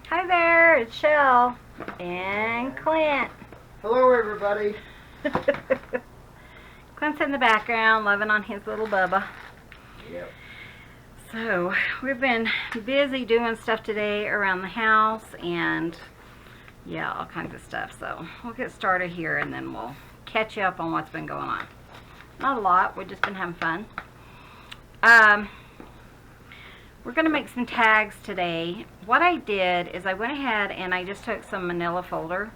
Hi there, it's Shell and Clint. Hello, everybody. Clint's in the background, loving on his little Bubba. Yep. So, we've been busy doing stuff today around the house and, yeah, all kinds of stuff. So, we'll get started here and then we'll catch you up on what's been going on. Not a lot, we've just been having fun. We're going to make some tags today. What I did is I went ahead and I just took some manila folder.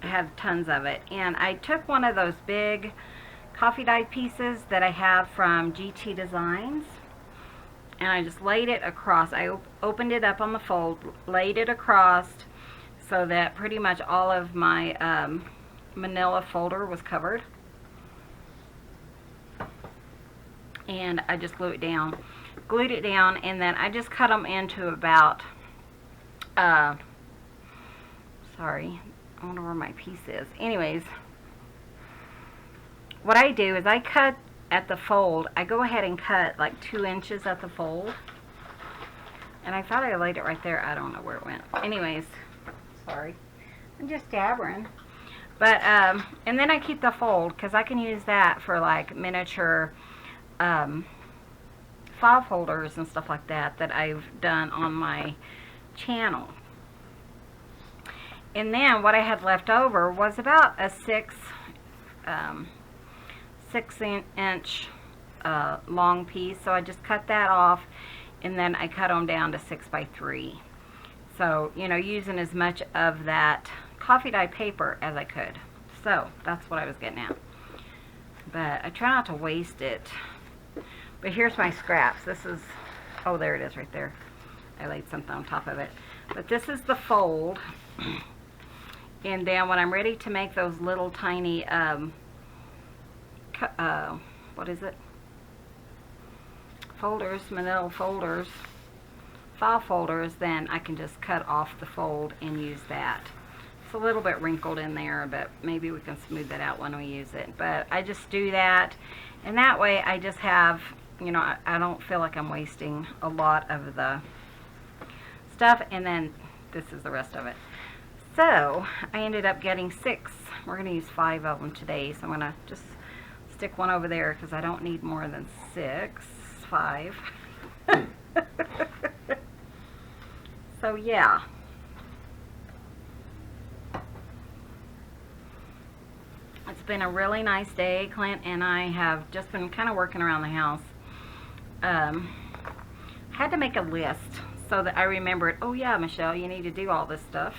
I have tons of it. And I took one of those big coffee dyed pieces that I have from GT Designs. And I just laid it across. I opened it up on the fold, laid it across so that pretty much all of my manila folder was covered. And I just glued it down, and then I just cut them into about, sorry, I wonder where my piece is. Anyways, what I do is I cut at the fold. I go ahead and cut like 2 inches at the fold. And I thought I laid it right there. I don't know where it went. Anyways, sorry. I'm just dabbering. But, and then I keep the fold because I can use that for like miniature file folders and stuff like that I've done on my channel. And then what I had left over was about a 6 inch long piece. So I just cut that off and then I cut them down to 6 by 3. So, you know, using as much of that coffee dye paper as I could. So that's what I was getting at. But I try not to waste it. But here's my scraps. This is, oh, there it is right there. I laid something on top of it. But this is the fold. And then when I'm ready to make those little tiny, what is it? Folders, manila folders, file folders, then I can just cut off the fold and use that. It's a little bit wrinkled in there, but maybe we can smooth that out when we use it. But I just do that. And that way I just have, you know, I don't feel like I'm wasting a lot of the stuff. And then this is the rest of it. So I ended up getting 6. We're going to use 5 of them today. So I'm going to just stick one over there because I don't need more than 6. 5. So yeah. It's been a really nice day. Clint and I have just been kind of working around the house. Had to make a list so that I remembered, oh yeah, Michelle, you need to do all this stuff.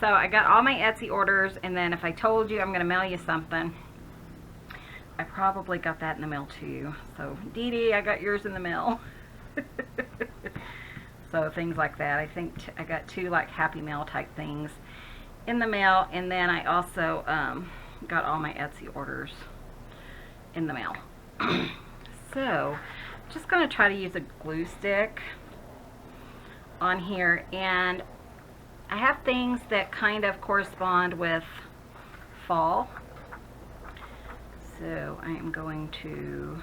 So I got all my Etsy orders, and then if I told you I'm going to mail you something, I probably got that in the mail too. So Dee Dee, I got yours in the mail. So things like that. I think I got 2 like Happy Mail type things in the mail, and then I also got all my Etsy orders in the mail. So just going to try to use a glue stick on here, and I have things that kind of correspond with fall. So I am going to,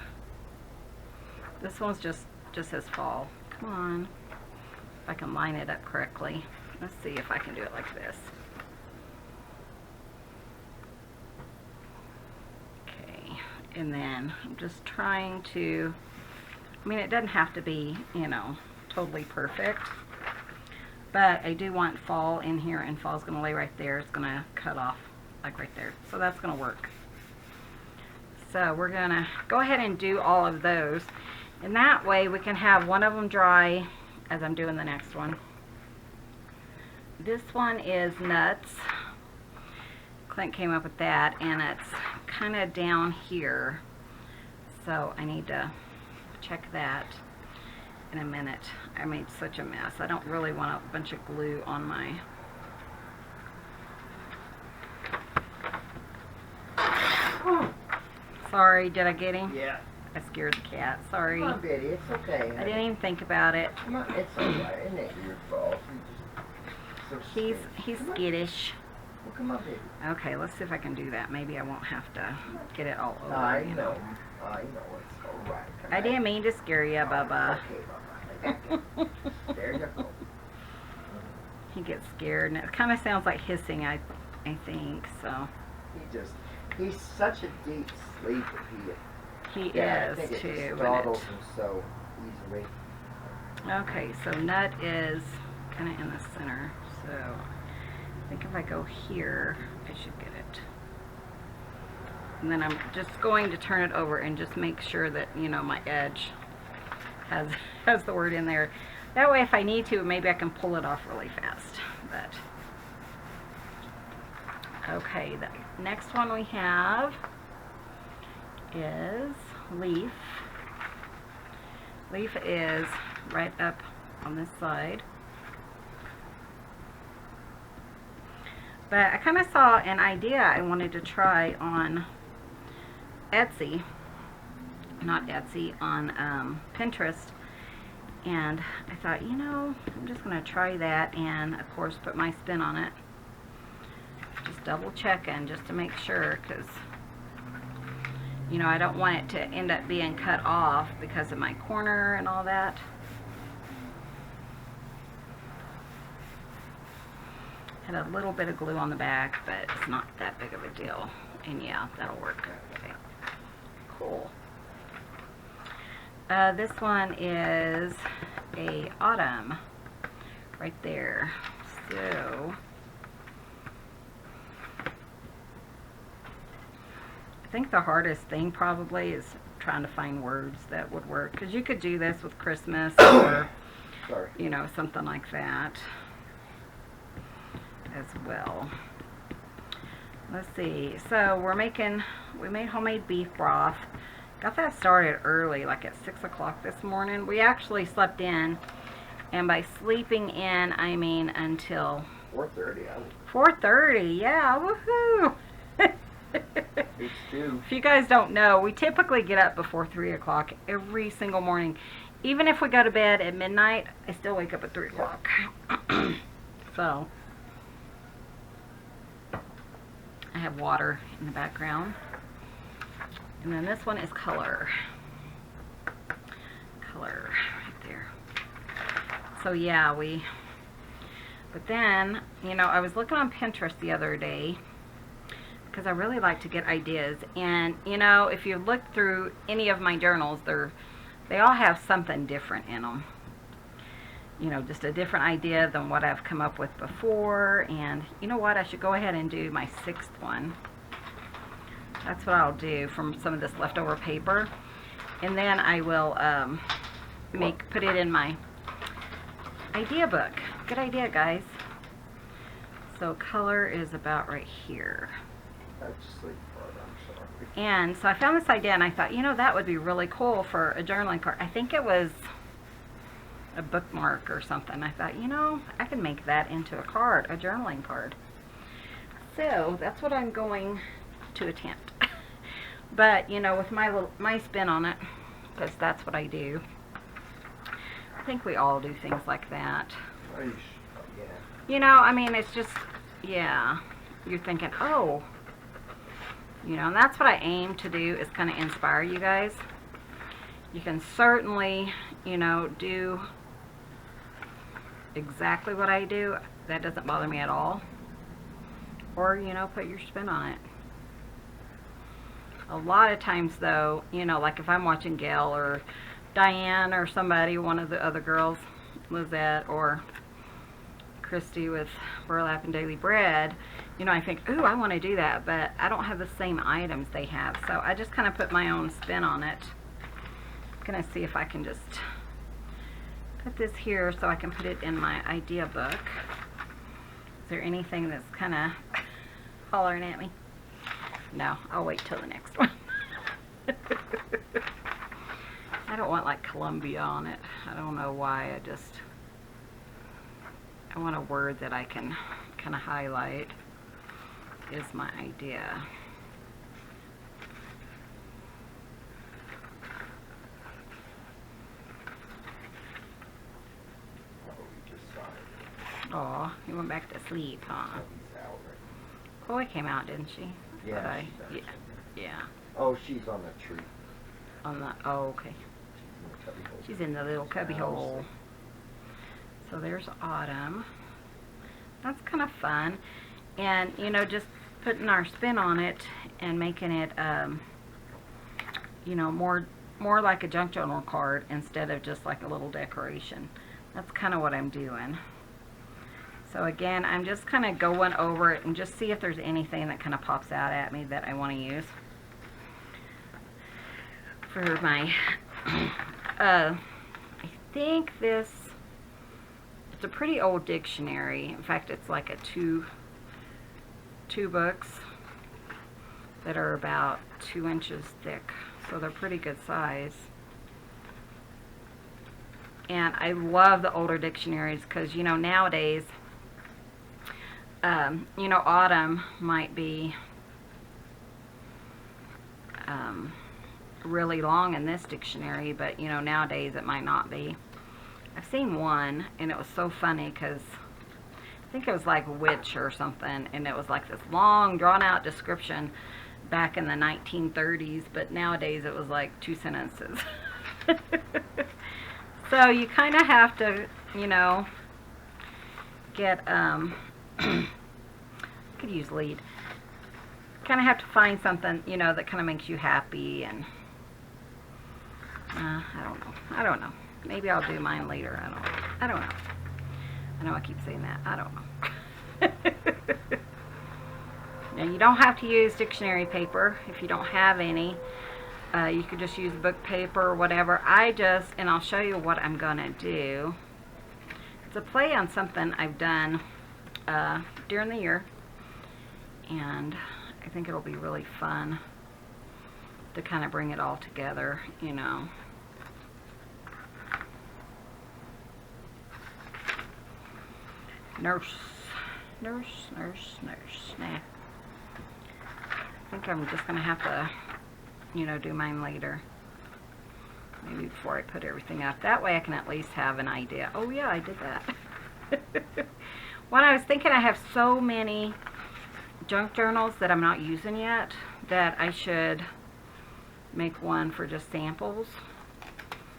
this one's just says fall. Come on, if I can line it up correctly. Let's see if I can do it like this. And then I'm just trying to, I mean, it doesn't have to be, you know, totally perfect, but I do want fall in here, and fall's going to lay right there. It's going to cut off like right there. So that's going to work. So we're going to go ahead and do all of those, and that way we can have one of them dry as I'm doing the next one. This one is nuts. Clint came up with that, and it's kind of down here, so I need to check that in a minute. I made such a mess. I don't really want a bunch of glue on my Sorry, did I get him? Yeah. I scared the cat. Sorry. Come on, Betty. It's okay. I didn't even think about it. Come on. It's alright. Isn't it your fault? He's skittish. Well, come on, baby. Okay, let's see if I can do that. Maybe I won't have to get it all over. I you know. I know it's alright. I didn't mean to scare you, Bubba. Okay, Bubba. I got you. There you go. scared, and it kind of sounds like hissing, I think, so. He's such a deep sleeper. He I is, think it too, just isn't startles it? him so easily. Okay, so Nut is kind of in the center, so I think if I go here, I should get it. And then I'm just going to turn it over and just make sure that, you know, my edge has the word in there. That way, if I need to, maybe I can pull it off really fast. But okay, the next one we have is Leaf. Leaf is right up on this side. But I kind of saw an idea I wanted to try on Etsy, not Etsy, on Pinterest. And I thought, you know, I'm just going to try that and, of course, put my spin on it. Just double checking just to make sure, because, you know, I don't want it to end up being cut off because of my corner and all that. Had a little bit of glue on the back, but it's not that big of a deal. And yeah, that'll work. Okay. Cool. This one is a autumn right there. So I think the hardest thing probably is trying to find words that would work, because you could do this with Christmas or you know, something like that as well. Let's see. So we made homemade beef broth. Got that started early, like at 6 o'clock this morning. We actually slept in, and by sleeping in, I mean until 4:30. 4:30. Yeah, woohoo! It's due. If you guys don't know, we typically get up before 3 o'clock every single morning. Even if we go to bed at midnight, I still wake up at 3 o'clock. So I have water in the background. And then this one is color. Color right there. So yeah, but then, you know, I was looking on Pinterest the other day because I really like to get ideas. And, you know, if you look through any of my journals, they all have something different in them. You know, just a different idea than what I've come up with before. And you know what? I should go ahead and do my 6th one. That's what I'll do from some of this leftover paper. And then I will put it in my idea book. Good idea, guys. So color is about right here. And so I found this idea and I thought, you know, that would be really cool for a journaling card. I think it was a bookmark or something. I thought, you know, I can make that into a card, a journaling card. So that's what I'm going to attempt. But, you know, with my spin on it, because that's what I do. I think we all do things like that. Yeah. You know, I mean, it's just, yeah. You're thinking, oh. You know, and that's what I aim to do, is kind of inspire you guys. You can certainly, you know, do exactly what I do. That doesn't bother me at all. Or, you know, put your spin on it. A lot of times, though, you know, like if I'm watching Gayle or Diane or somebody, one of the other girls, Lizette or Christy with Burlap and Daily Bread, you know, I think, ooh, I want to do that, but I don't have the same items they have. So I just kind of put my own spin on it. I'm going to see if I can just put this here so I can put it in my idea book. Is there anything that's kind of hollering at me? No, I'll wait till the next one. I don't want like Columbia on it. I don't know why. I want a word that I can kind of highlight is my idea. Oh, he went back to sleep, huh? Chloe came out, didn't she? Yeah. Yeah. Oh, she's on the tree. Oh, okay. She's in the little cubby hole. So there's Autumn. that's kind of fun. And, you know, just putting our spin on it and making it, you know, more like a junk journal card instead of just like a little decoration. That's kind of what I'm doing. So again, I'm just kind of going over it and just see if there's anything that kind of pops out at me that I want to use for my, I think this, it's a pretty old dictionary. In fact, it's like a two books that are about 2 inches thick, so they're pretty good size. And I love the older dictionaries because, you know, nowadays, you know, autumn might be really long in this dictionary, but, you know, nowadays it might not be. I've seen one, and it was so funny because I think it was like witch or something, and it was like this long, drawn-out description back in the 1930s, but nowadays it was like 2 sentences. So you kind of have to, you know, get, I could use lead. Kind of have to find something, you know, that kind of makes you happy, and I don't know. Maybe I'll do mine later. I don't know. I know I keep saying that. I don't know. Now, you don't have to use dictionary paper if you don't have any. You could just use book paper or whatever. And I'll show you what I'm going to do. It's a play on something I've done during the year. And I think it'll be really fun to kind of bring it all together, you know. Nurse. Nah. I think I'm just going to have to, you know, do mine later. Maybe before I put everything up. That way I can at least have an idea. Oh yeah, I did that. When I was thinking, I have so many junk journals that I'm not using yet that I should make one for just samples.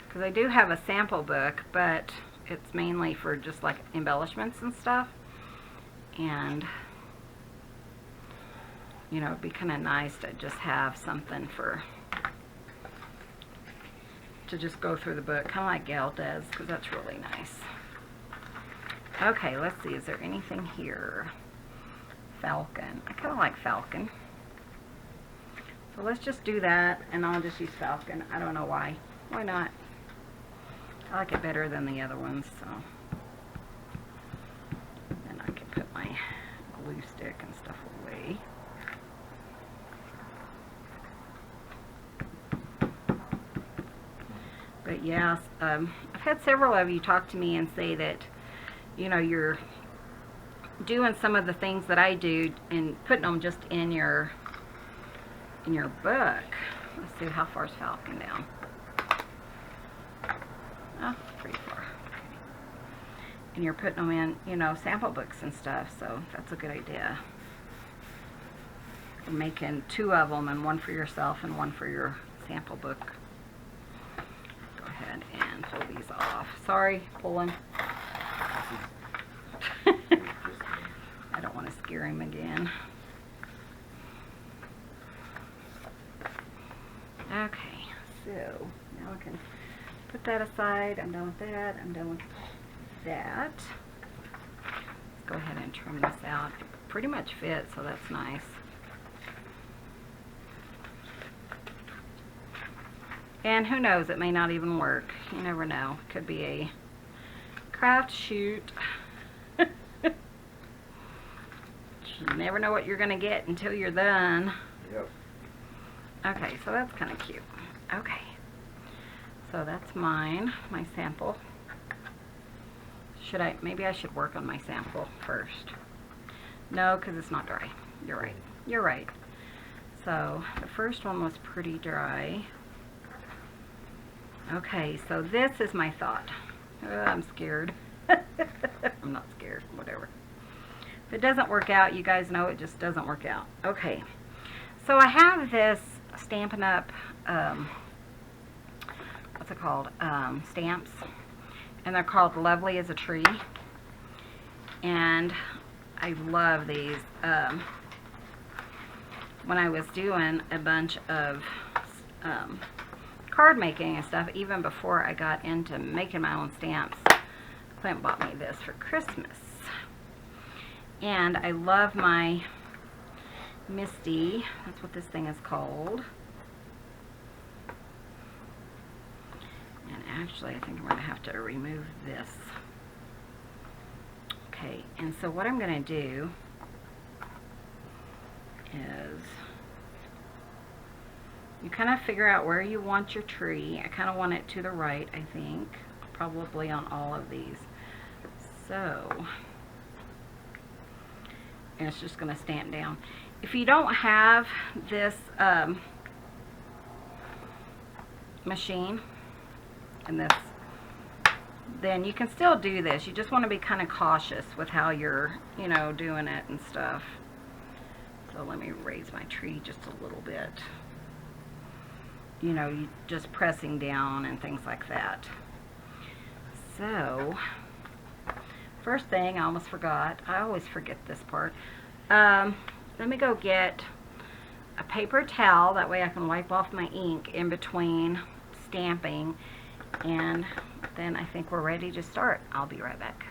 Because I do have a sample book, but it's mainly for just like embellishments and stuff. And, you know, it'd be kind of nice to just have something to just go through the book, kind of like Gayle does, because that's really nice. Okay, let's see, is there anything here? Falcon. I kind of like Falcon. So let's just do that, and I'll just use Falcon. I don't know why. Why not? I like it better than the other ones, so. Then I can put my glue stick and stuff away. But yes, I've had several of you talk to me and say that, you know, you're doing some of the things that I do and putting them just in your book. Let's see, how far is Falcon down? Oh, it's pretty far. Okay. And you're putting them in, you know, sample books and stuff, so that's a good idea. You're making 2 of them, and one for yourself and one for your sample book. Go ahead and pull these off. Sorry, pulling. I don't want to scare him again. Okay, so now I can put that aside. I'm done with that. I'm done with that. Let's go ahead and trim this out. It pretty much fits, so that's nice. And who knows, it may not even work. You never know. It could be a craft shoot. You never know what you're going to get until you're done. Yep. Okay, so that's kind of cute. Okay. So that's mine, my sample. Maybe I should work on my sample first. No, because it's not dry. You're right. You're right. So the first one was pretty dry. Okay, so this is my thought. I'm scared. I'm not scared, whatever. If it doesn't work out, you guys know it just doesn't work out. Okay, so I have this Stampin' Up, what's it called, stamps, and they're called Lovely as a Tree. And I love these. When I was doing a bunch of card making and stuff, even before I got into making my own stamps, Clint bought me this for Christmas. And I love my Misty. That's what this thing is called. And actually, I think I'm going to have to remove this. Okay, and so what I'm going to do is you kind of figure out where you want your tree. I kind of want it to the right, I think, probably on all of these. So, and it's just going to stamp down. If you don't have this machine and this, then you can still do this. You just want to be kind of cautious with how you're, you know, doing it and stuff. So let me raise my tree just a little bit. You know, you just pressing down and things like that. So, first thing, I almost forgot. I always forget this part. Let me go get a paper towel. That way I can wipe off my ink in between stamping. And then I think we're ready to start. I'll be right back.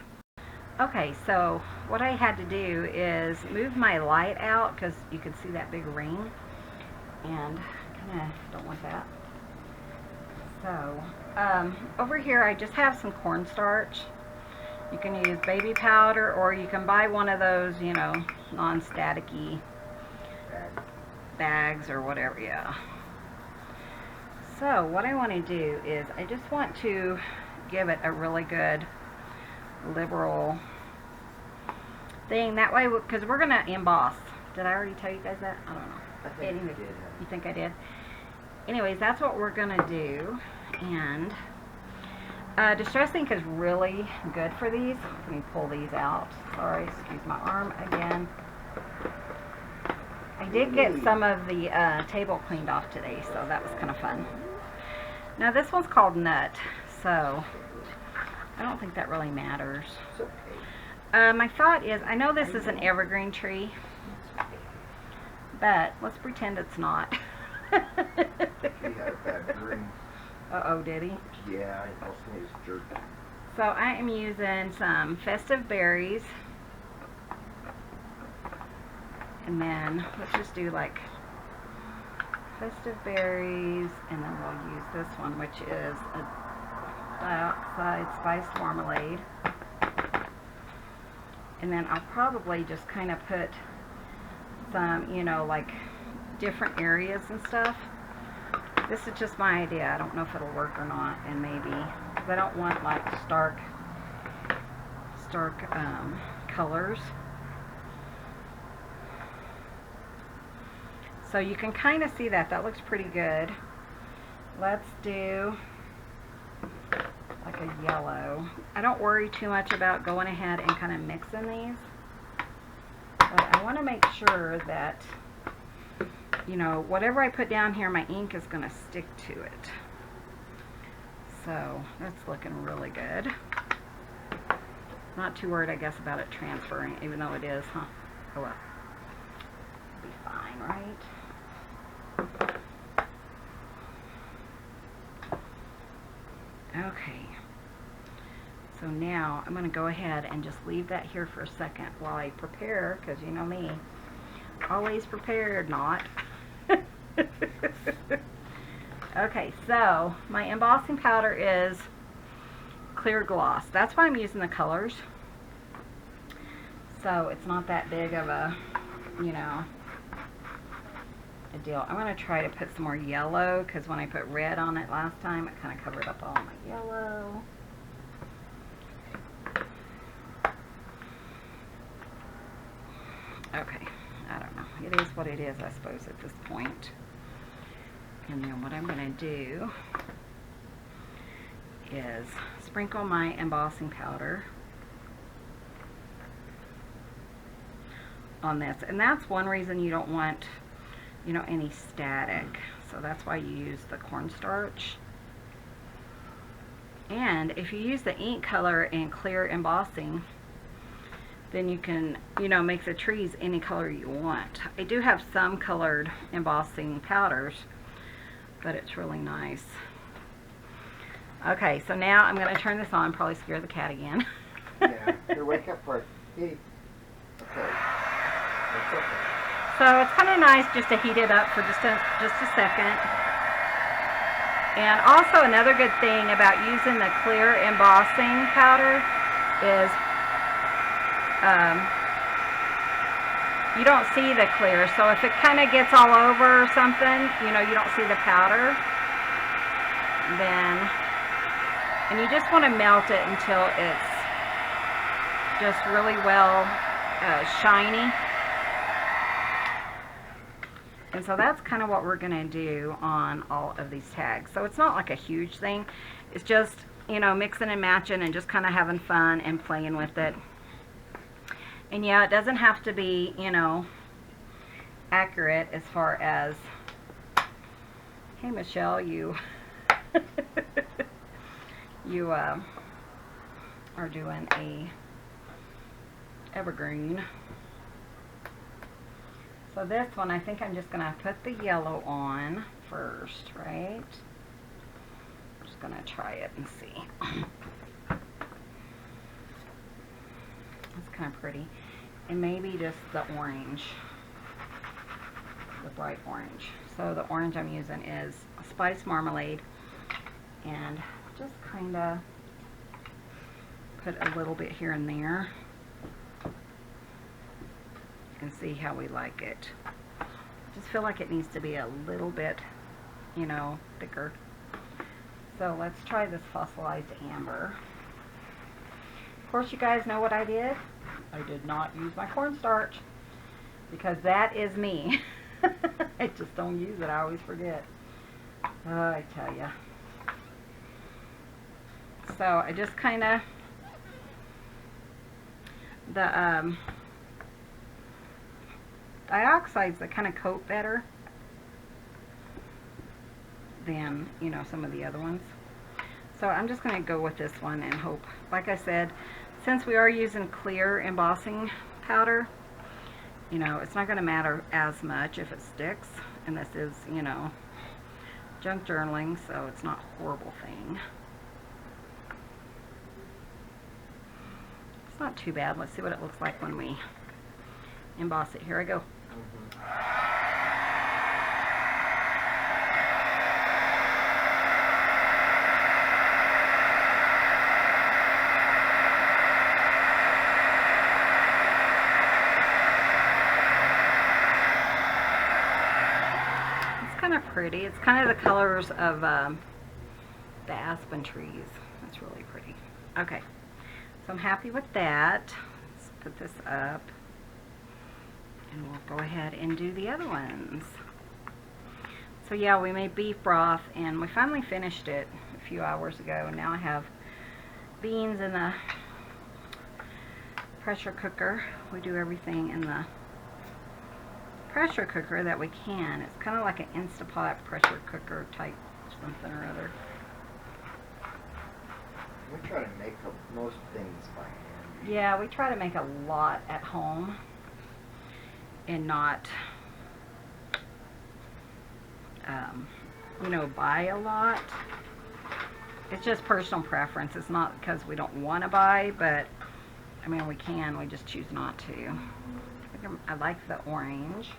Okay, so what I had to do is move my light out because you can see that big ring. And kind of don't want that. So, over here I just have some cornstarch. You can use baby powder, or you can buy one of those, you know, non-staticky bags or whatever, yeah. So, what I want to do is I just want to give it a really good liberal thing. That way, because we're going to emboss. Did I already tell you guys that? I don't know. I think you did. You think I did? Anyways, that's what we're going to do. And Distress ink is really good for these. Let me pull these out. Sorry, excuse my arm again. I did get some of the table cleaned off today, so that was kind of fun. Now this one's called Nut, so I don't think that really matters. It's okay. My thought is, I know this is an evergreen tree, but let's pretend it's not. He had a bad dream. Uh-oh, did he? Yeah, I also his jerk. So I am using some festive berries. And then let's just do like festive berries, and then we'll use this one, which is a dioxide spiced marmalade. And then I'll probably just kind of put some, you know, like different areas and stuff. This is just my idea. I don't know if it'll work or not, and maybe, because I don't want like stark colors. So you can kind of see that. That looks pretty good. Let's do like a yellow. I don't worry too much about going ahead and kind of mixing these. But I want to make sure that, you know, whatever I put down here, my ink is going to stick to it. So that's looking really good. Not too worried, I guess, about it transferring, even though it is, huh? Oh well. It'll be fine, right? Okay. So now I'm going to go ahead and just leave that here for a second while I prepare, because you know me, always prepared, not. Okay, so my embossing powder is clear gloss. That's why I'm using the colors. So it's not that big of a, you know, a deal. I'm going to try to put some more yellow, because when I put red on it last time, it kind of covered up all my yellow. Okay, I don't know. It is what it is, I suppose, at this point. And then what I'm going to do is sprinkle my embossing powder on this. And that's one reason you don't want, you know, any static. So that's why you use the cornstarch. And if you use the ink color and clear embossing, then you can, you know, make the trees any color you want. I do have some colored embossing powders, but it's really nice. Okay, so now I'm going to turn this on, probably scare the cat again. Yeah, your wake up part. Hey. Okay. That's okay. So it's kind of nice just to heat it up for just a second. And also another good thing about using the clear embossing powder is you don't see the clear. So if it kind of gets all over or something, you know, you don't see the powder, then, and you just want to melt it until it's just really well shiny. And so that's kind of what we're going to do on all of these tags. So it's not like a huge thing. It's just, you know, mixing and matching and just kind of having fun and playing with it. And yeah, it doesn't have to be, you know, accurate as far as, hey Michelle, you you are doing a evergreen. So this one, I think I'm just going to put the yellow on first, right? I'm just going to try it and see. It's kind of pretty. And maybe just the orange, the bright orange. So the orange I'm using is Spice Marmalade, and just kind of put a little bit here and there and see how we like it. I just feel like it needs to be a little bit, you know, thicker. So let's try this fossilized amber. Of course, you guys know what I did. I did not use my cornstarch because that is me. I just don't use it. I always forget. I tell ya. So I just kind of the dioxides that kind of coat better than, you know, some of the other ones. So I'm just going to go with this one and hope, like I said, since we are using clear embossing powder, you know, it's not going to matter as much if it sticks. And this is, you know, junk journaling, so it's not a horrible thing. It's not too bad. Let's see what it looks like when we emboss it. Here I go. It's kind of pretty. It's kind of the colors of the aspen trees. It's really pretty. Okay, so I'm happy with that. Let's put this up. And we'll go ahead and do the other ones. So yeah, we made beef broth and we finally finished it a few hours ago. Now I have beans in the pressure cooker. We do everything in the pressure cooker that we can. It's kind of like an Instapot pressure cooker type something or other. We try to make most things by hand. Yeah, we try to make a lot at home and not, you know, buy a lot. It's just personal preference. It's not because we don't want to buy, but I mean, we can. We just choose not to. I like the orange,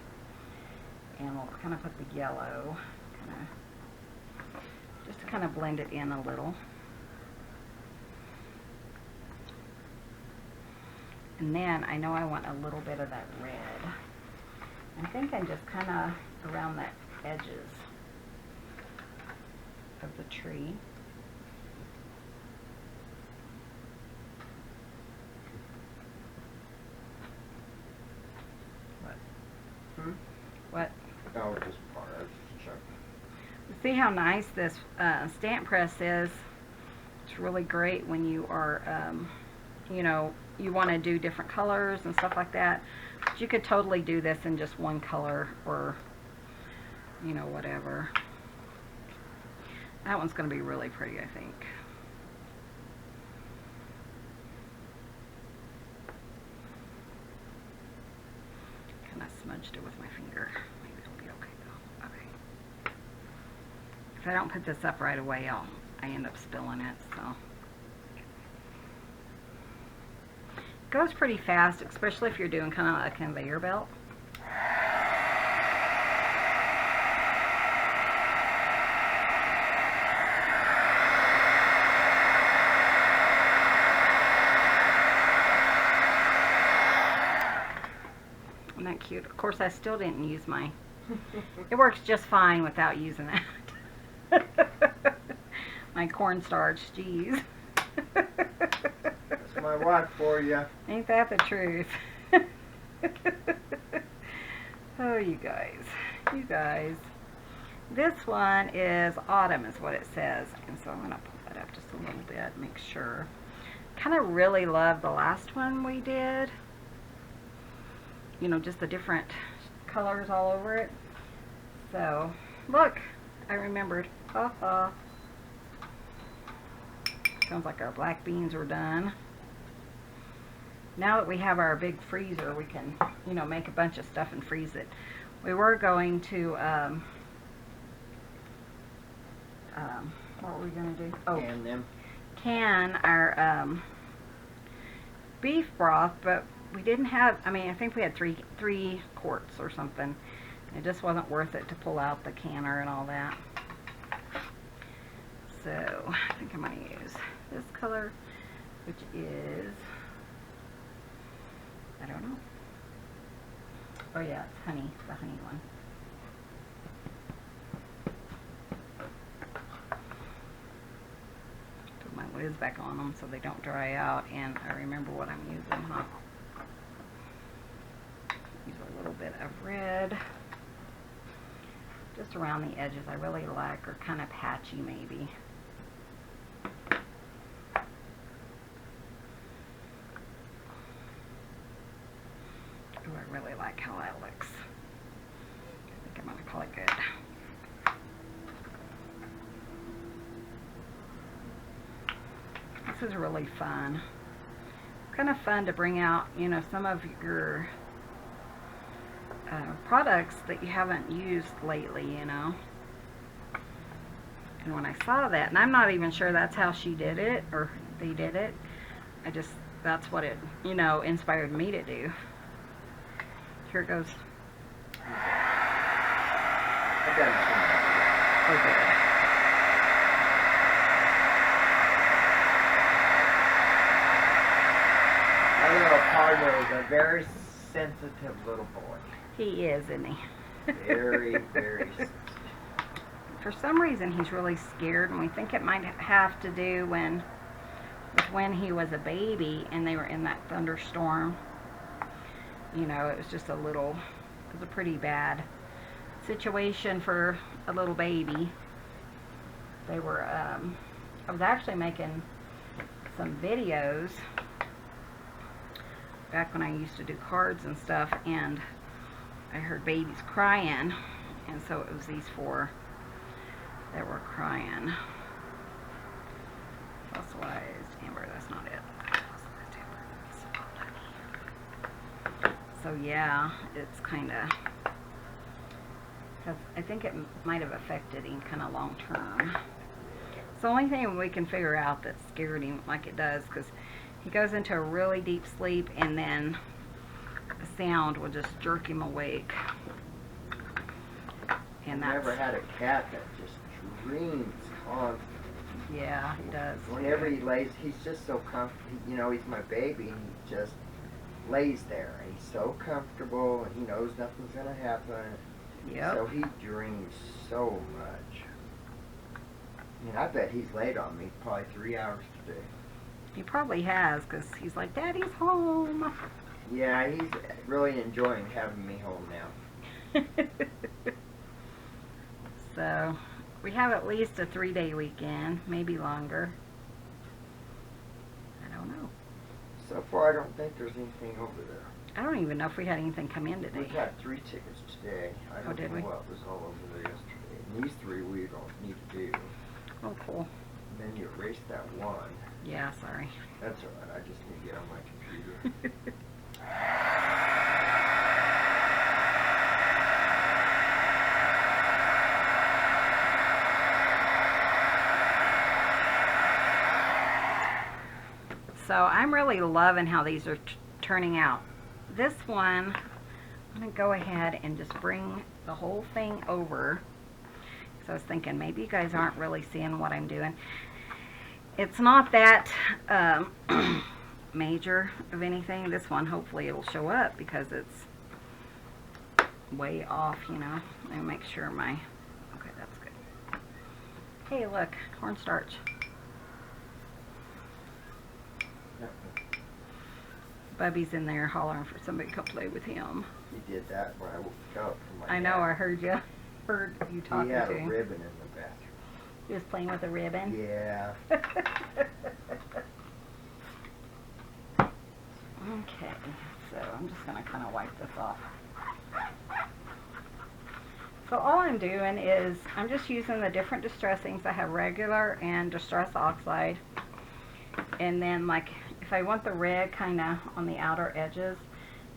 and we'll kind of put the yellow, just to kind of blend it in a little. And then I know I want a little bit of that red. I think I'm just kind of around the edges of the tree. What? What? No, just part. Check. See how nice this stamp press is. It's really great when you are, you know, you want to do different colors and stuff like that. But you could totally do this in just one color or, you know, whatever. That one's going to be really pretty, I think. smudged it with my finger. Maybe it'll be okay though. Okay. If I don't put this up right away, I end up spilling it, so. It goes pretty fast, especially if you're doing kind of a conveyor belt. Isn't that cute? Of course, I still didn't use my... It works just fine without using that. My cornstarch, jeez. That's my wife for you. Ain't that the truth? Oh, you guys. You guys. This one is autumn is what it says. And so I'm going to pull that up just a little bit, make sure. Kind of really love the last one we did. You know, just the different colors all over it. So, look, I remembered. Ha ha. Sounds like our black beans are done. Now that we have our big freezer, we can, you know, make a bunch of stuff and freeze it. We were going to, what were we going to do? Oh, can our beef broth, but we didn't have, I mean, I think we had three quarts or something. It just wasn't worth it to pull out the canner and all that. So, I think I'm going to use this color, which is, I don't know. Oh yeah, it's honey, the honey one. Put my lids back on them so they don't dry out, and I remember what I'm using, huh? Use a little bit of red. Just around the edges I really like, or kind of patchy maybe. Ooh, I really like how that looks. I think I'm going to call it good. This is really fun. Kind of fun to bring out, you know, some of your products that you haven't used lately, you know. And when I saw that, and I'm not even sure that's how she did it, or they did it, that's what it, you know, inspired me to do. Here it goes. Okay. My little partner is a very sensitive little boy. He is, isn't he? Very, very sensitive. For some reason, he's really scared, and we think it might have to do with when he was a baby and they were in that thunderstorm. You know, it was just it was a pretty bad situation for a little baby. They were, I was actually making some videos back when I used to do cards and stuff, and I heard babies crying, and so it was these four that were crying. Fossilized amber, that's not it. Fossilized amber. So yeah, it's kind of, I think it might have affected him kind of long term. It's the only thing we can figure out that scared him like it does, because he goes into a really deep sleep and then the sound will just jerk him awake. And I've never had a cat that just dreams constantly. Yeah, he does. Whenever he lays, he's just so comfortable. You know, he's my baby. He just lays there. And he's so comfortable, and he knows nothing's going to happen. Yep. So he dreams so much. I mean, I bet he's laid on me probably 3 hours today. He probably has, because he's like, Daddy's home. Yeah, he's really enjoying having me home now. So, we have at least a 3-day weekend, maybe longer. I don't know. So far, I don't think there's anything over there. I don't even know if we had anything come in today. We had 3 tickets today. I don't did know we? what was all over there yesterday. And these 3 we don't need to do. Oh, cool. And then you erased that one. Yeah, sorry. That's alright, I just need to get on my computer. So I'm really loving how these are turning out. This one, I'm going to go ahead and just bring the whole thing over. So I was thinking maybe you guys aren't really seeing what I'm doing. It's not that major of anything. This one, hopefully it'll show up because it's way off, you know. Let me make sure my, okay, that's good. Hey, look, cornstarch. Bubby's in there hollering for somebody to come play with him. He did that when I woke up from my I know, I heard you. Heard you talking to him. He had a ribbon in the bathroom. He was playing with a ribbon? Yeah. Okay, so I'm just going to kind of wipe this off. So all I'm doing is I'm just using the different distressings. I have regular and distress oxide. And then like if I want the red kind of on the outer edges,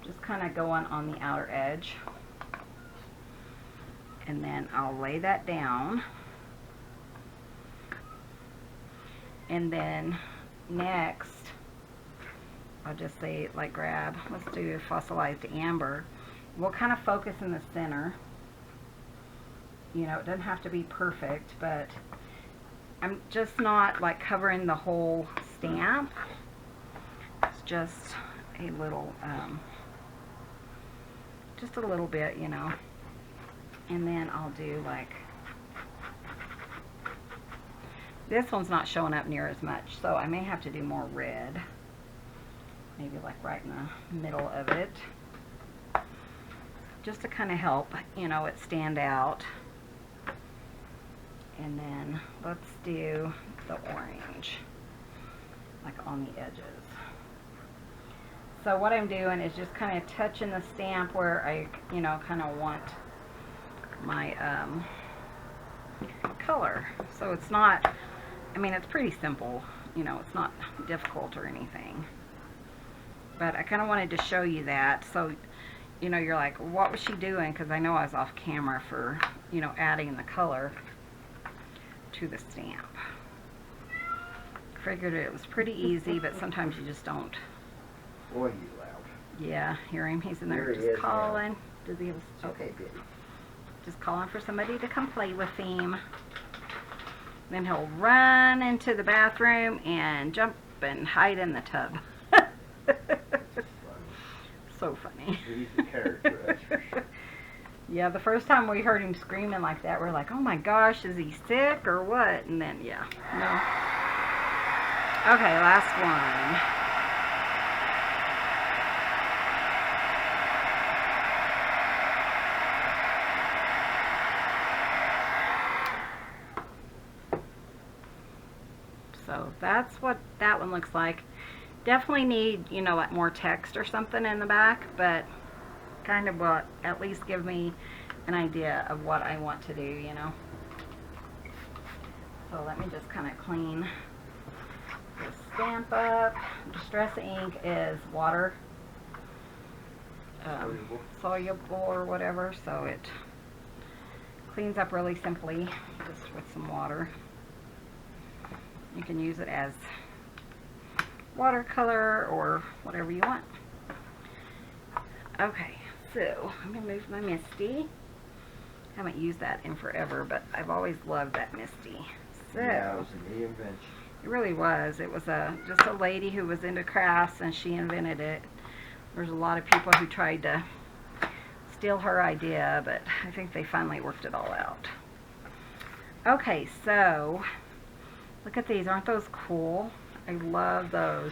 just kind of going on the outer edge. And then I'll lay that down. And then next, I'll just say like grab, let's do fossilized amber. We'll kind of focus in the center. You know, it doesn't have to be perfect, but I'm just not like covering the whole stamp. It's just a little bit, you know. And then I'll do like, this one's not showing up near as much, so I may have to do more red. Maybe like right in the middle of it. Just to kind of help, you know, it stand out. And then let's do the orange, like on the edges. So what I'm doing is just kind of touching the stamp where I, you know, kind of want my color. So it's not, I mean, it's pretty simple, you know, it's not difficult or anything. But I kind of wanted to show you that, so, you know, you're like, what was she doing? Because I know I was off camera for, you know, adding the color to the stamp. Figured it was pretty easy, but sometimes you just don't. Boy, he's loud. Yeah, hear him. He's in there Here he just is calling. Does he have Okay, baby. just calling for somebody to come play with him. Then he'll run into the bathroom and jump and hide in the tub. So funny. He's a character, that's for sure. Yeah, the first time we heard him screaming like that, we're like, oh my gosh, is he sick or what? And then, yeah, no. Okay, last one. So that's what that one looks like. Definitely need, you know, like more text or something in the back, but kind of will at least give me an idea of what I want to do, you know. So let me just kind of clean this stamp up. Distress ink is water soluble or whatever, so it cleans up really simply just with some water. You can use it as watercolor or whatever you want. Okay, so I'm going to move my Misty. Haven't used that in forever, but I've always loved that Misty. So, yeah, it was a neat invention. It really was. It was just a lady who was into crafts and she invented it. There's a lot of people who tried to steal her idea, but I think they finally worked it all out. Okay, so look at these. Aren't those cool? I love those.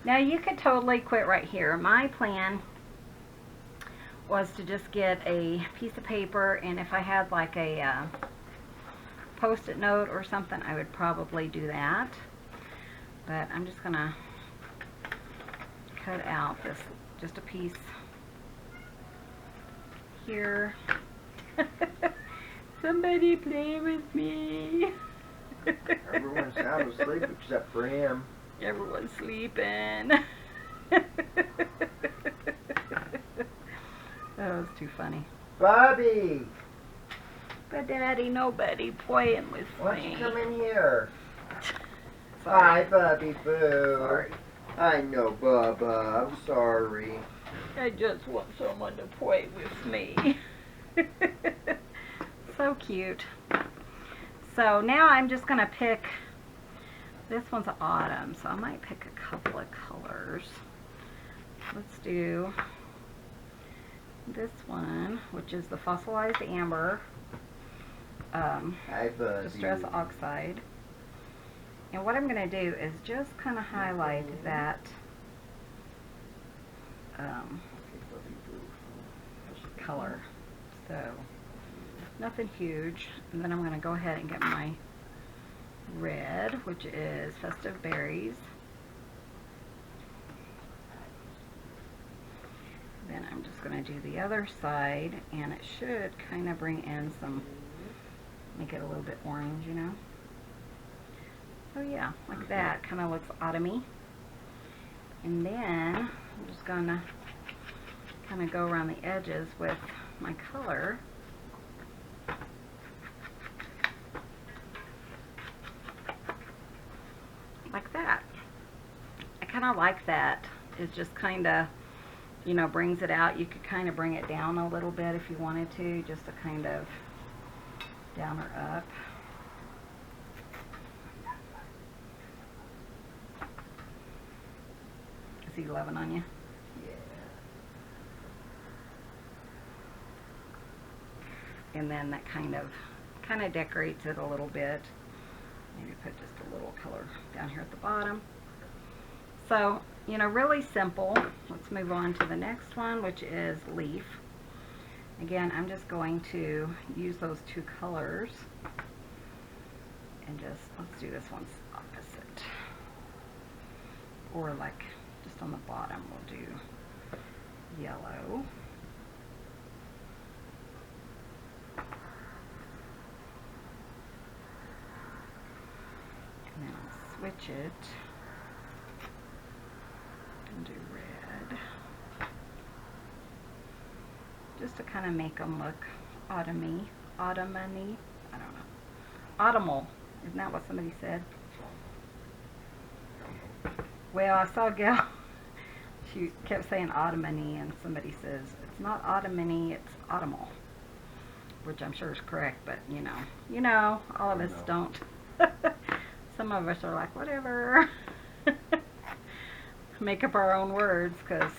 Now you could totally quit right here. My plan was to just get a piece of paper, and if I had like a post-it note or something, I would probably do that. But I'm just gonna cut out this, just a piece here. Somebody play with me. Everyone's sound asleep except for him. Everyone's sleeping. That was too funny. Bobby! But Daddy, nobody playing with Why don't me. you come in here? Sorry. Hi, Bubby Boo. Sorry. I know, Bubba. I'm sorry. I just want someone to play with me. So cute. So now I'm just going to pick, this one's autumn, so I might pick a couple of colors. Let's do this one, which is the Fossilized Amber Distress Oxide. And what I'm going to do is just kind of highlight that color. So nothing huge. And then I'm going to go ahead and get my red, which is Festive Berries. Then I'm just going to do the other side, and it should kind of bring in some, make it a little bit orange, you know. So yeah, like that, kind of looks autumny. And then I'm just going to kind of go around the edges with my color. Like that. I kind of like that. It just kind of, you know, brings it out. You could kind of bring it down a little bit if you wanted to, just to kind of down or up. Is he loving on you? Yeah. And then that kind of decorates it a little bit. Maybe put just a little color down here at the bottom. So, you know, really simple. Let's move on to the next one, which is Leaf. Again, I'm just going to use those two colors and just, let's do this one's opposite. Or like, just on the bottom, we'll do yellow. And then I'll switch it and do red. Just to kind of make them look autumny, I don't know. Autumnal, isn't that what somebody said? Well, I saw Gayle, she kept saying autumny, and somebody says, it's not autumny, it's autumnal. Which I'm sure is correct, but you know, all of us don't. Some of us are like, whatever. Make up our own words, because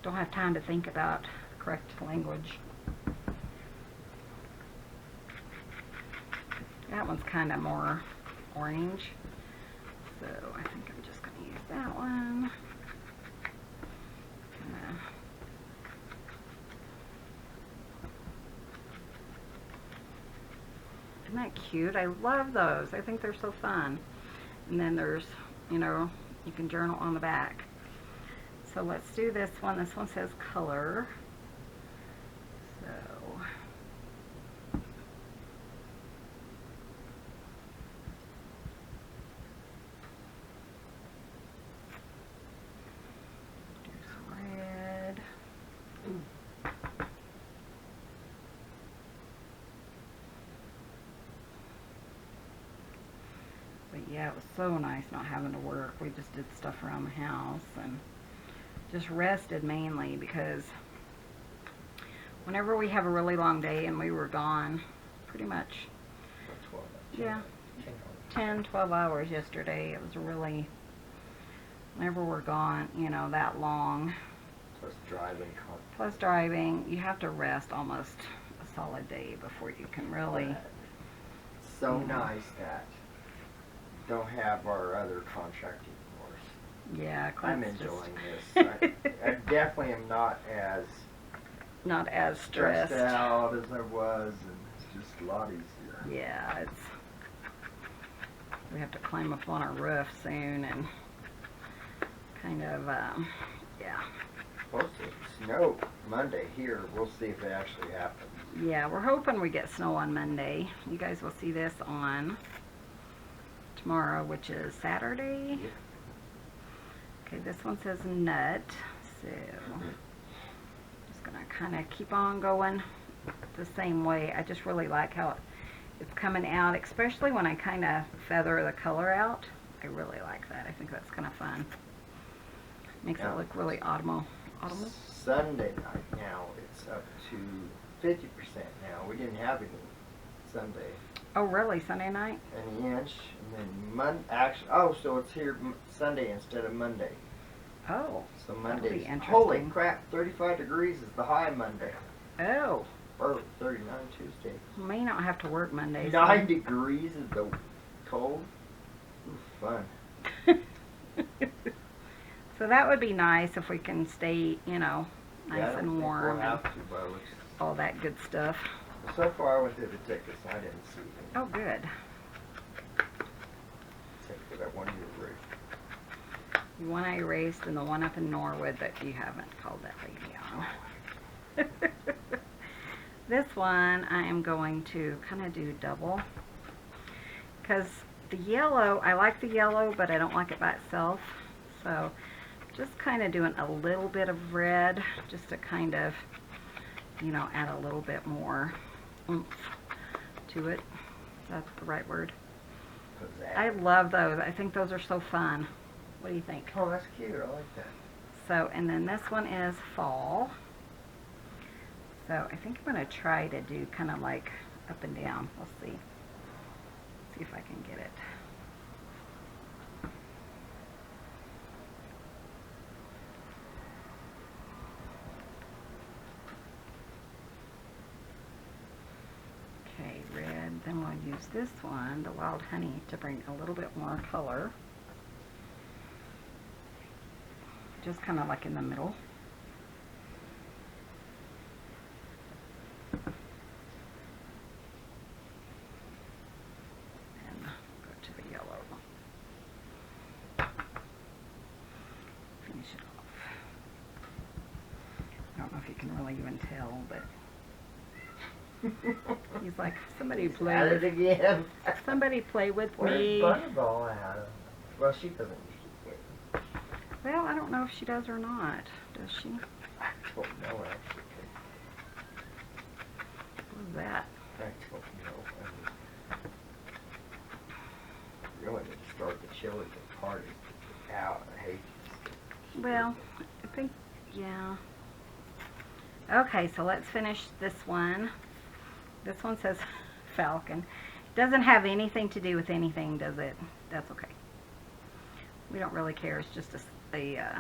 don't have time to think about correct language. That one's kind of more orange, so I think I'm just going to use that one. Isn't that cute? I love those. I think they're so fun. And then there's, you know, you can journal on the back. So let's do this one. This one says color. So do some red. But yeah, it was so nice not having to work. We just did stuff around the house and just rested mainly, because whenever we have a really long day, and we were gone pretty much 10-12 hours yesterday. It was really, whenever we're gone, you know, that long, plus driving, you have to rest almost a solid day before you can really. So nice that don't have our other contracting force. Yeah, I'm enjoying this. I definitely am not as stressed out as I was, and it's just a lot easier. Yeah, we have to climb up on our roof soon, and kind of, yeah. Supposed to snow Monday here. We'll see if it actually happens. Yeah, we're hoping we get snow on Monday. You guys will see this on tomorrow, which is Saturday. Yeah. Okay, this one says nut, so just gonna kind of keep on going the same way. I just really like how it's coming out, especially when I kind of feather the color out. I really like that. I think that's kind of fun. Makes Now, it look really autumnal. Sunday night now, it's up to 50% now. We didn't have any Sunday. Oh, really? Sunday night? An inch, and then so it's here Sunday instead of Monday. Oh, So that'll Monday's, be interesting. holy crap, 35 degrees is the high Monday. Oh, Or 39 Tuesday. may not have to work Monday. 9 degrees is the cold. Ooh, fun. So that would be nice if we can stay, you know, Yeah, I nice don't and think warm we'll and have to, but it looks, all that good stuff. so far I went through the tickets and I didn't see anything. Oh, good. Except for that one you were The one I erased and the one up in Norwood that you haven't called that lady on. This one I am going to kind of do double. Because the yellow, I like the yellow, but I don't like it by itself. So just kind of doing a little bit of red just to kind of, you know, add a little bit more oomph to it. That's the right word. I love those. I think those are so fun. What do you think? Oh, that's cute. I like that. So, and then this one is fall. So I think I'm going to try to do kind of like up and down. We'll see. See if I can get it. Okay, red. Then we'll use this one, the wild honey, to bring a little bit more color. Just kind of like in the middle. And go to the yellow. Finish it off. I don't know if you can really even tell, but he's like, somebody play At with it again. somebody play with Where's me. Butterball at? Well, she doesn't usually play. Well, I don't know if she does or not. Does she? I don't know actually. What was that? I don't know. Really need to start the chili at parties. Out. I hate this. Well, I think, yeah. Okay, so let's finish this one. This one says Falcon. Doesn't have anything to do with anything, does it? That's okay. We don't really care. It's just a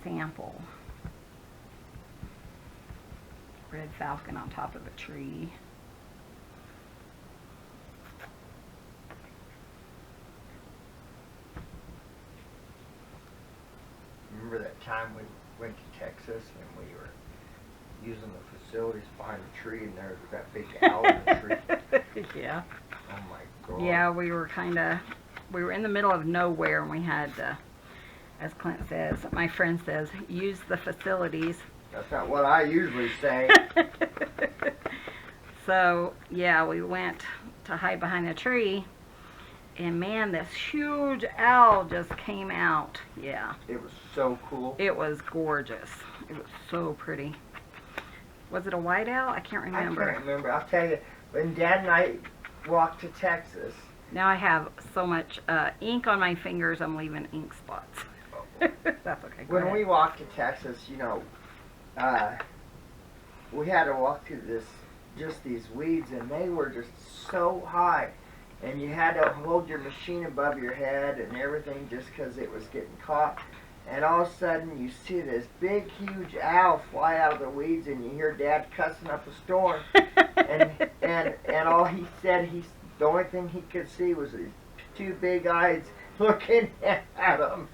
sample. Red falcon on top of a tree. Remember that time we went to Texas and we were using the facilities behind a tree and there was that big owl in the tree? Yeah. Oh my God. Yeah, we were in the middle of nowhere and we had, as Clint says, my friend says, use the facilities. That's not what I usually say. So, yeah, we went to hide behind a tree, and man, this huge owl just came out. Yeah. It was so cool. It was gorgeous. It was so pretty. Was it a white owl? I can't remember. I can't remember. I'll tell you, when Dad and I walked to Texas. Now I have so much ink on my fingers, I'm leaving ink spots. That's okay. Go When ahead. we walked to Texas, you know, we had to walk through just these weeds, and they were just so high. And you had to hold your machine above your head and everything just because it was getting caught. And all of a sudden, you see this big, huge owl fly out of the weeds, and you hear Dad cussing up a storm. and all he said, the only thing he could see was his two big eyes looking at him.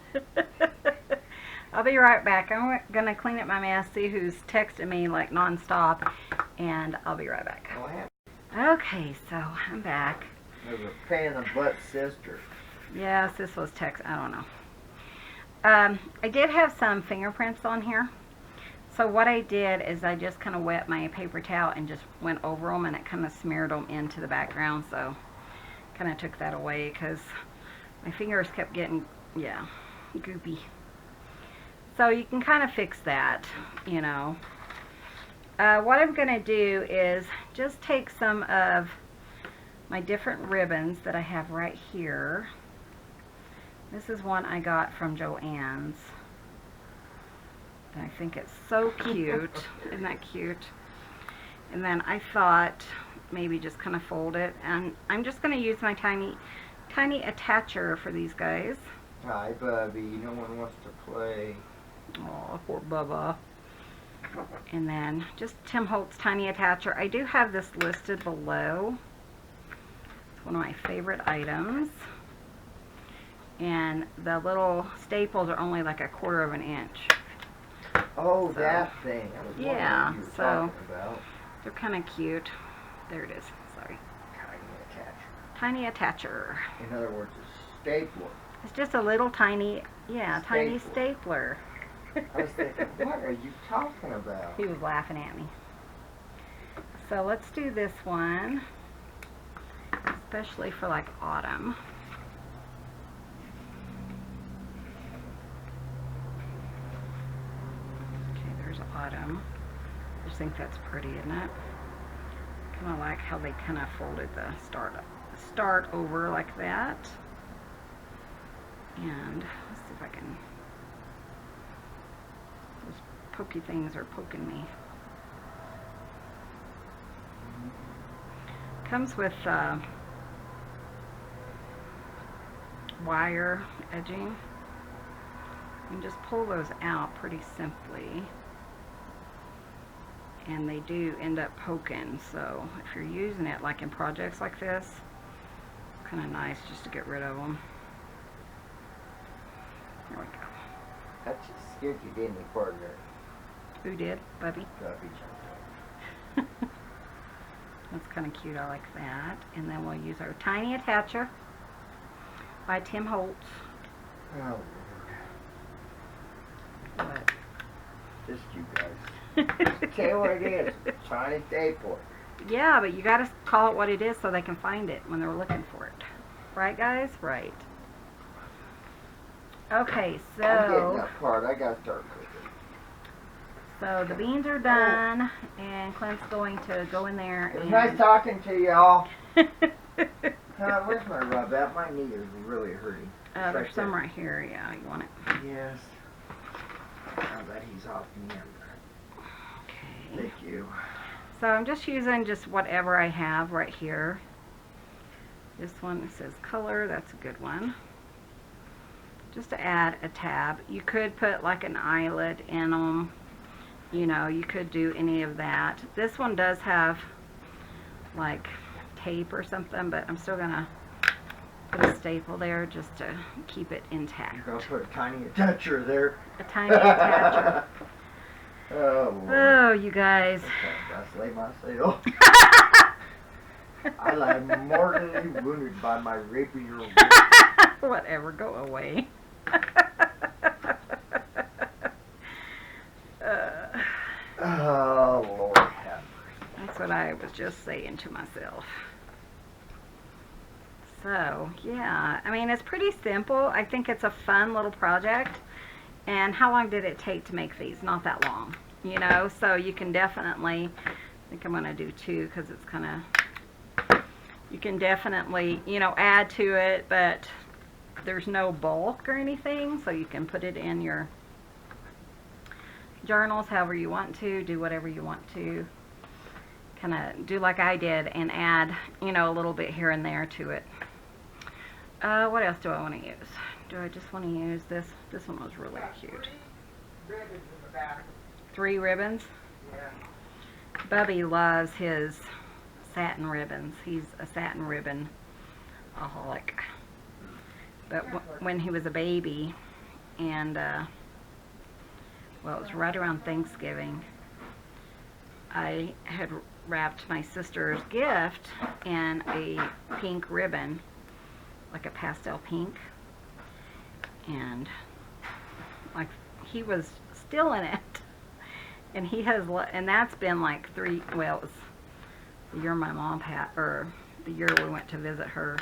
I'll be right back. I'm gonna clean up my mess, see who's texting me like nonstop, and I'll be right back. What happened? Okay, so I'm back. It was a pain in the butt sister. Yes, this was text. I don't know. I did have some fingerprints on here. So what I did is I just kind of wet my paper towel and just went over them, and it kind of smeared them into the background. So kind of took that away because my fingers kept getting, yeah, goopy. So you can kind of fix that, you know. What I'm going to do is just take some of my different ribbons that I have right here. This is one I got from Joann's. And I think it's so cute. Isn't that cute? And then I thought maybe just kind of fold it. And I'm just going to use my tiny attacher for these guys. Hi, Bubby. No one wants to play. Oh, poor Bubba. And then just Tim Holtz tiny attacher. I do have this listed below. It's one of my favorite items. And the little staples are only like 1/4 of an inch. Oh, So, that thing. I was wondering yeah, what you were so talking about. they're kind of cute. There it is. Sorry. Tiny attachment. Tiny attacher. In other words, a stapler. It's just a little tiny, yeah, tiny Stapler. stapler. I was thinking, what are you talking about? He was laughing at me. So let's do this one, especially for like autumn. Okay, there's autumn. I just think that's pretty, isn't it? Kind of like how they kind of folded the start over like that. And let's see if I can, those pokey things are poking me. Comes with wire edging. You can just pull those out pretty simply. And they do end up poking, so if you're using it like in projects like this, it's kind of nice just to get rid of them. There we go. That just scared you, didn't it, partner? Who did? Bubby? Bubby jumped out. That's kind of cute. I like that. And then we'll use our tiny attacher by Tim Holtz. Oh, Lord. What? Just you guys. Just tell you what it is. Tiny stapler. Yeah, but you got to call it what it is so they can find it when they're looking for it. Right, guys? Right. Okay, I'm getting so that part. I gotta start cooking. the beans are done, and Clint's going to go in there. It was And nice talking to y'all. Where's my rub at? My knee is really hurting. It's there's some there. right here. Yeah, you want it? Yes. Now that he's off me, Okay. thank you. So I'm just using just whatever I have right here. This one says color. That's a good one. Just to add a tab. You could put like an eyelet in them. You know, you could do any of that. This one does have like tape or something, but I'm still gonna put a staple there just to keep it intact. You're gonna put a tiny attacher there. A tiny attacher. Oh, Lord. Oh, you guys. I slay myself. I lie mortally wounded by my rapier. Whatever, go away. Oh, Lord have mercy. That's what I was just saying to myself. So, yeah, I mean, it's pretty simple. I think it's a fun little project. And how long did it take to make these? Not that long, you know? So you can definitely, I think I'm going to do 2 because it's kind of, you can definitely, you know, add to it, but there's no bulk or anything, so you can put it in your journals however you want to, do whatever you want to. Kind of do like I did and add, you know, a little bit here and there to it. What else do I want to use? Do I just want to use this? This one was really cute. 3 ribbons in the back. 3 ribbons? Yeah. Bubby loves his satin ribbons. He's a satin ribbon aholic. But when he was a baby, and well, it was right around Thanksgiving, I had wrapped my sister's gift in a pink ribbon, like a pastel pink, and like he was still in it, and he has, and that's been like 3, well, it was the year my mom or the year we went to visit her,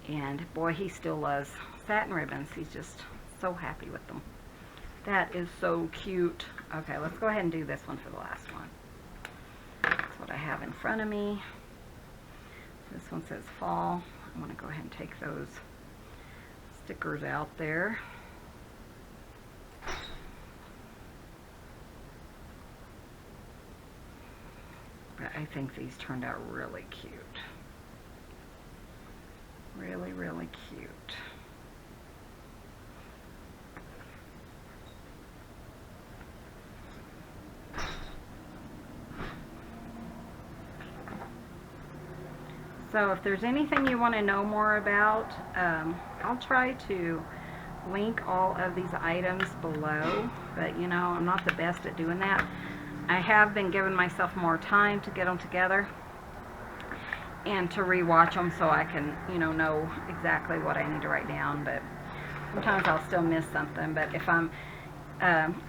and boy, he still loves satin ribbons. He's just so happy with them. That is so cute. Okay, let's go ahead and do this one for the last one. That's what I have in front of me. This one says fall. I'm going to go ahead and take those stickers out there. But I think these turned out really cute. Really, really cute. So if there's anything you want to know more about, I'll try to link all of these items below, but you know, I'm not the best at doing that. I have been giving myself more time to get them together and to rewatch them so I can, you know exactly what I need to write down, but sometimes I'll still miss something. But if I'm,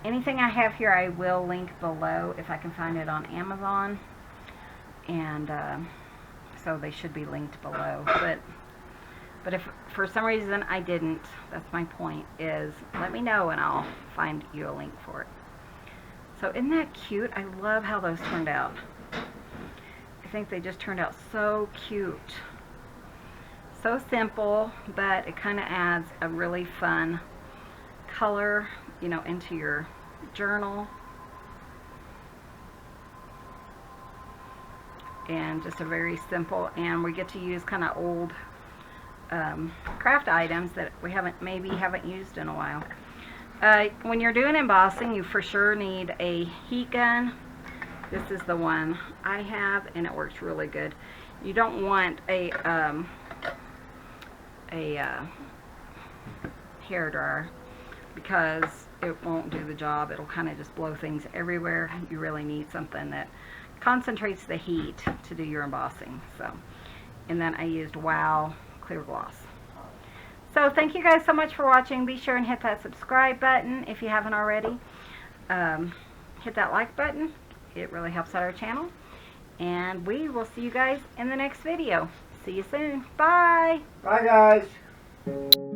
anything I have here I will link below if I can find it on Amazon, and so they should be linked below. But if for some reason I didn't, that's my point, is let me know and I'll find you a link for it. So isn't that cute? I love how those turned out. I think they just turned out so cute. So simple, but it kind of adds a really fun color, you know, into your journal. And just a very simple, and we get to use kind of old craft items that we maybe haven't used in a while. When you're doing embossing, you for sure need a heat gun. This is the one I have, and it works really good. You don't want a hair dryer because it won't do the job. It'll kind of just blow things everywhere. You really need something that concentrates the heat to do your embossing. So, and then I used Wow clear gloss. So thank you guys so much for watching. Be sure and hit that subscribe button if you haven't already. Hit that like button. It really helps out our channel. And we will see you guys in the next video. See you soon. Bye. Bye, guys.